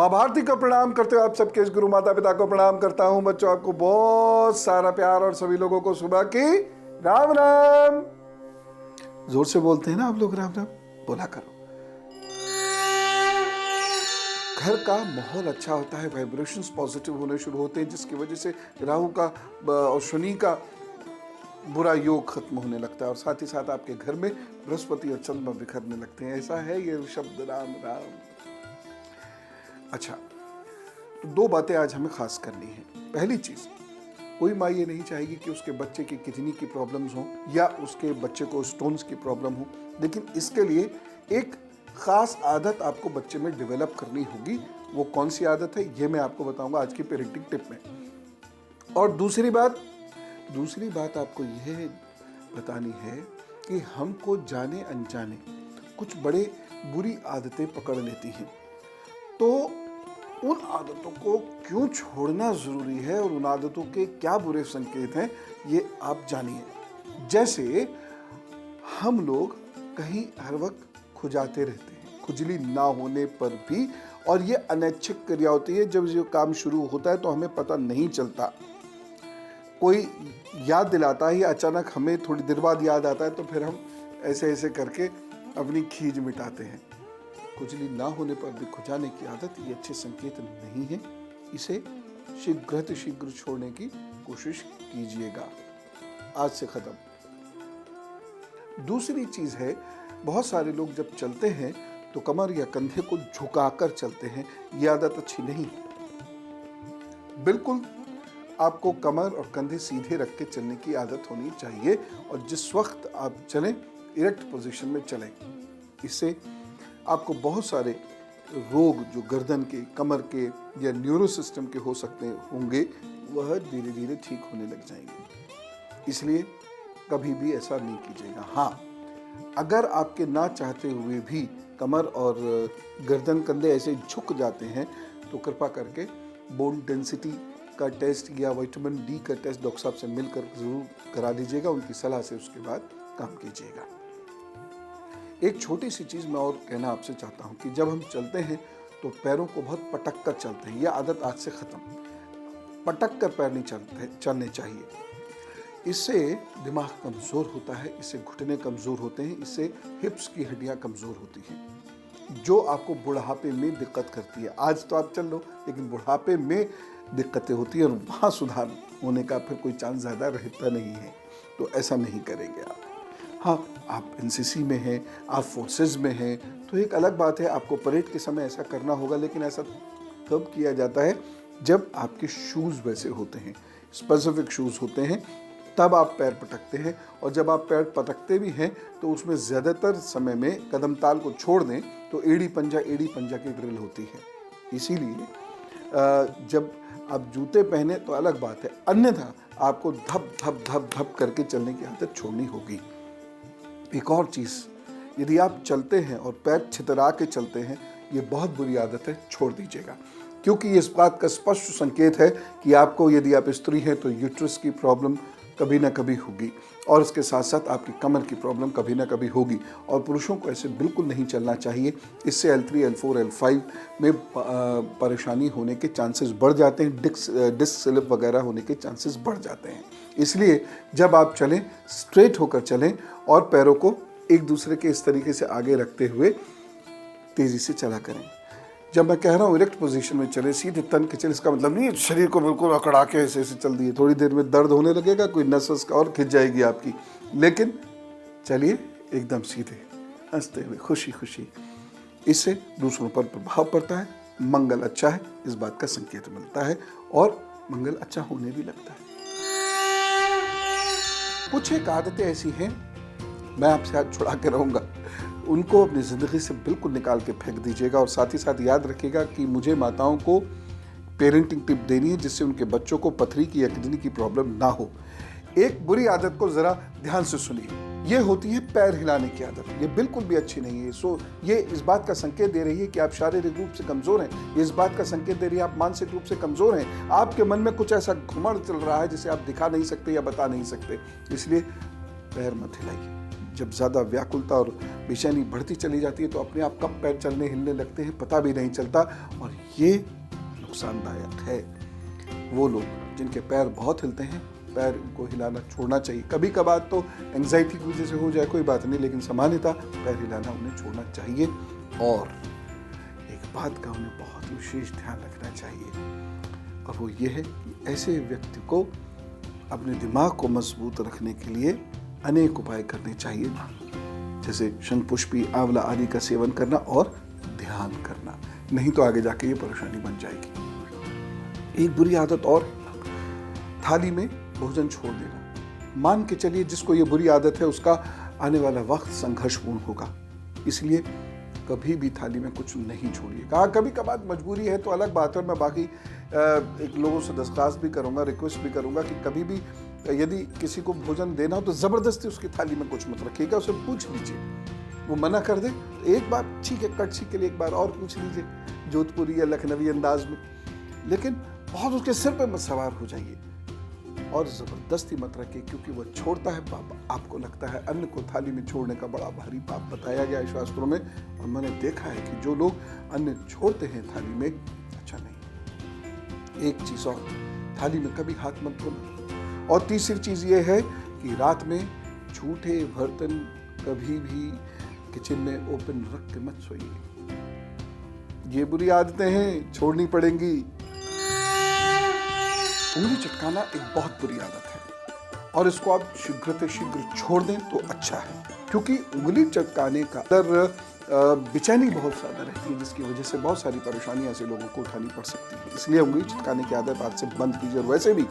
माँ भारती को प्रणाम करते हुए आप सबके इस गुरु माता पिता को प्रणाम करता हूं। बच्चों, आपको बहुत सारा प्यार और सभी लोगों को सुबह की राम राम। जोर से बोलते हैं ना आप लोग, राम राम बोला करो। घर का माहौल अच्छा होता है, वाइब्रेशंस पॉजिटिव होने शुरू होते हैं, जिसकी वजह से राहु का और शनि का बुरा योग खत्म होने लगता है और साथ ही साथ आपके घर में बृहस्पति और चंद्रमा बिखरने लगते हैं। ऐसा है ये शब्द राम राम। अच्छा, तो दो बातें आज हमें खास करनी है। पहली चीज, कोई माँ ये नहीं चाहेगी कि उसके बच्चे की किडनी की प्रॉब्लम्स हो या उसके बच्चे को स्टोन्स की प्रॉब्लम हो, लेकिन इसके लिए एक खास आदत आपको बच्चे में डेवलप करनी होगी। वो कौन सी आदत है ये मैं आपको बताऊंगा आज की पेरेंटिंग टिप में। और दूसरी बात आपको यह बतानी है कि हमको जाने अनजाने कुछ बड़े बुरी आदतें पकड़ लेती हैं, तो उन आदतों को क्यों छोड़ना जरूरी है और उन आदतों के क्या बुरे संकेत हैं ये आप जानिए। जैसे हम लोग कहीं हर वक्त खुजाते रहते हैं, खुजली ना होने पर भी, और ये अनैच्छिक क्रिया होती है। जब ये काम शुरू होता है तो हमें पता नहीं चलता, कोई याद दिलाता है या अचानक हमें थोड़ी देर बाद याद आता है, तो फिर हम ऐसे ऐसे करके अपनी खीज मिटाते हैं। खुजली ना होने पर भी खुजाने की आदत ये अच्छे संकेत नहीं है। इसे शीघ्र छोड़ने की कोशिश कीजिएगा। आज से खत्म। दूसरी चीज है, बहुत सारे लोग जब चलते हैं तो कमर या कंधे को झुकाकर चलते हैं। ये आदत अच्छी नहीं। बिल्कुल आपको कमर और कंधे सीधे रख के चलने की आदत होनी चाहिए और जिस वक्त आप चलें इरेक्ट पोजीशन में चलें। इससे आपको बहुत सारे रोग जो गर्दन के, कमर के या न्यूरो सिस्टम के हो सकते होंगे, वह धीरे धीरे ठीक होने लग जाएंगे। इसलिए कभी भी ऐसा नहीं कीजिएगा। हाँ, अगर आपके ना चाहते हुए भी कमर और गर्दन कंधे ऐसे झुक जाते हैं तो कृपा करके बोन डेंसिटी का टेस्ट या विटामिन डी का टेस्ट डॉक्टर साहब से मिलकर जरूर करा लीजिएगा। उनकी सलाह से उसके बाद काम कीजिएगा। एक छोटी सी चीज मैं और कहना आपसे चाहता हूं कि जब हम चलते हैं तो पैरों को बहुत पटक कर चलते हैं। यह आदत आज से खत्म। पटक कर पैर नहीं चलने चाहिए। इससे दिमाग कमजोर होता है, इससे घुटने कमजोर होते हैं, इससे हिप्स की हड्डियां कमजोर होती हैं, जो आपको बुढ़ापे में दिक्कत करती है। आज तो आप चल लो, लेकिन बुढ़ापे में दिक्कतें होती है और वहाँ सुधार होने का फिर कोई चांस ज़्यादा रहता नहीं है। तो ऐसा नहीं करेंगे आप। हाँ, आप एनसीसी में हैं, आप फोर्सेस में हैं, तो एक अलग बात है, आपको परेड के समय ऐसा करना होगा, लेकिन ऐसा तब किया जाता है जब आपके शूज़ वैसे होते हैं, स्पेसिफिक शूज़ होते हैं, तब आप पैर पटकते हैं। और जब आप पैर पटकते भी हैं तो उसमें ज़्यादातर समय में कदम ताल को छोड़ दें तो एड़ी पंजा की ड्रिल होती है। इसीलिए जब आप जूते पहने तो अलग बात है, अन्यथा आपको धप धप धप धप करके चलने की आदत छोड़नी होगी। एक और चीज़, यदि आप चलते हैं और पैर छितरा के चलते हैं, ये बहुत बुरी आदत है, छोड़ दीजिएगा। क्योंकि ये इस बात का स्पष्ट संकेत है कि आपको, यदि आप स्त्री हैं तो यूट्रस की प्रॉब्लम कभी ना कभी होगी और इसके साथ साथ आपकी कमर की प्रॉब्लम कभी ना कभी होगी। और पुरुषों को ऐसे बिल्कुल नहीं चलना चाहिए। इससे L3, L4, L5 में परेशानी होने के चांसेस बढ़ जाते हैं, डिस्क स्लिप वगैरह होने के चांसेस बढ़ जाते हैं। इसलिए जब आप चलें, स्ट्रेट होकर चलें और पैरों को एक दूसरे के इस तरीके से आगे रखते हुए तेज़ी से चला करें। जब मैं कह रहा हूँ इरेक्ट पोजीशन में चले, सीधे तन के चले, इसका मतलब नहीं शरीर को बिल्कुल अकड़ा के ऐसे ऐसे चल दिए। थोड़ी देर में दर्द होने लगेगा, कोई नस का और खिंच जाएगी आपकी, लेकिन चलिए एकदम सीधे, हंसते हुए, खुशी खुशी। इससे दूसरों पर प्रभाव पड़ता है, मंगल अच्छा है इस बात का संकेत मिलता है और मंगल अच्छा होने भी लगता है। कुछ एक आदतें ऐसी हैं, मैं आपसे आज छुड़ा के रहूँगा, उनको अपनी ज़िंदगी से बिल्कुल निकाल के फेंक दीजिएगा। और साथ ही साथ याद रखिएगा कि मुझे माताओं को पेरेंटिंग टिप देनी है जिससे उनके बच्चों को पथरी की या किडनी की प्रॉब्लम ना हो। एक बुरी आदत को ज़रा ध्यान से सुनिए, ये होती है पैर हिलाने की आदत। ये बिल्कुल भी अच्छी नहीं है। ये इस बात का संकेत दे रही है कि आप शारीरिक रूप से कमज़ोर हैं। ये इस बात का संकेत दे रही है आप मानसिक रूप से कमज़ोर हैं। आपके मन में कुछ ऐसा घुमड़ चल रहा है जिसे आप दिखा नहीं सकते या बता नहीं सकते। इसलिए पैर मत हिलाइए। जब ज़्यादा व्याकुलता और बेचैनी बढ़ती चली जाती है तो अपने आप कब पैर चलने हिलने लगते हैं पता भी नहीं चलता, और ये नुकसानदायक है। वो लोग जिनके पैर बहुत हिलते हैं, पैर को हिलाना छोड़ना चाहिए। कभी कभार तो एंग्जाइटी की वजह से हो जाए कोई बात नहीं, लेकिन सामान्यतः पैर हिलाना उन्हें छोड़ना चाहिए। और एक बात का उन्हें बहुत विशेष ध्यान रखना चाहिए, और वो ये है कि ऐसे व्यक्ति को अपने दिमाग को मजबूत रखने के लिए अनेक उपाय करने चाहिए, जैसे शंखपुष्पी, आंवला आदि का सेवन करना और ध्यान करना। नहीं तो आगे जाके ये परेशानी बन जाएगी। एक बुरी आदत और, थाली में भोजन छोड़ देना। मान के चलिए जिसको ये बुरी आदत है उसका आने वाला वक्त संघर्षपूर्ण होगा, इसलिए कभी भी थाली में कुछ नहीं छोड़िए। कहा कभी कभार मजबूरी है तो अलग बात है, मैं बाकी एक लोगों से दरख्वास्त भी करूंगा, रिक्वेस्ट भी करूंगा कि कभी भी यदि किसी को भोजन देना हो तो ज़बरदस्ती उसकी थाली में कुछ मत रखिएगा। उसे पूछ लीजिए, वो मना कर दे तो एक बार ठीक है, कड़छी के लिए एक बार और पूछ लीजिए जोधपुरी या लखनवी अंदाज में, लेकिन बहुत उसके सिर पर मत सवार हो जाइए और ज़बरदस्ती मत रखिए, क्योंकि वो छोड़ता है पाप। आपको लगता है अन्न को थाली में छोड़ने का बड़ा भारी पाप बताया गया है शास्त्रों में, और मैंने देखा है कि जो लोग अन्न छोड़ते हैं थाली में, अच्छा नहीं। एक चीज़ और, थाली में कभी हाथ मत धोना। और तीसरी चीज़ ये है कि रात में झूठे बर्तन कभी भी किचन में ओपन रख के मत सोइए। ये बुरी आदतें हैं, छोड़नी पड़ेंगी। उंगली चटकाना एक बहुत बुरी आदत है, और इसको आप शीघ्र छोड़ दें तो अच्छा है, क्योंकि उंगली चटकाने का अंदर बेचैनी बहुत ज़्यादा रहती है, जिसकी वजह से बहुत सारी परेशानियां से लोगों को उठानी पड़ सकती है। इसलिए उंगली चटकाने की आदत आज से बंद कीजिए। और वैसे भी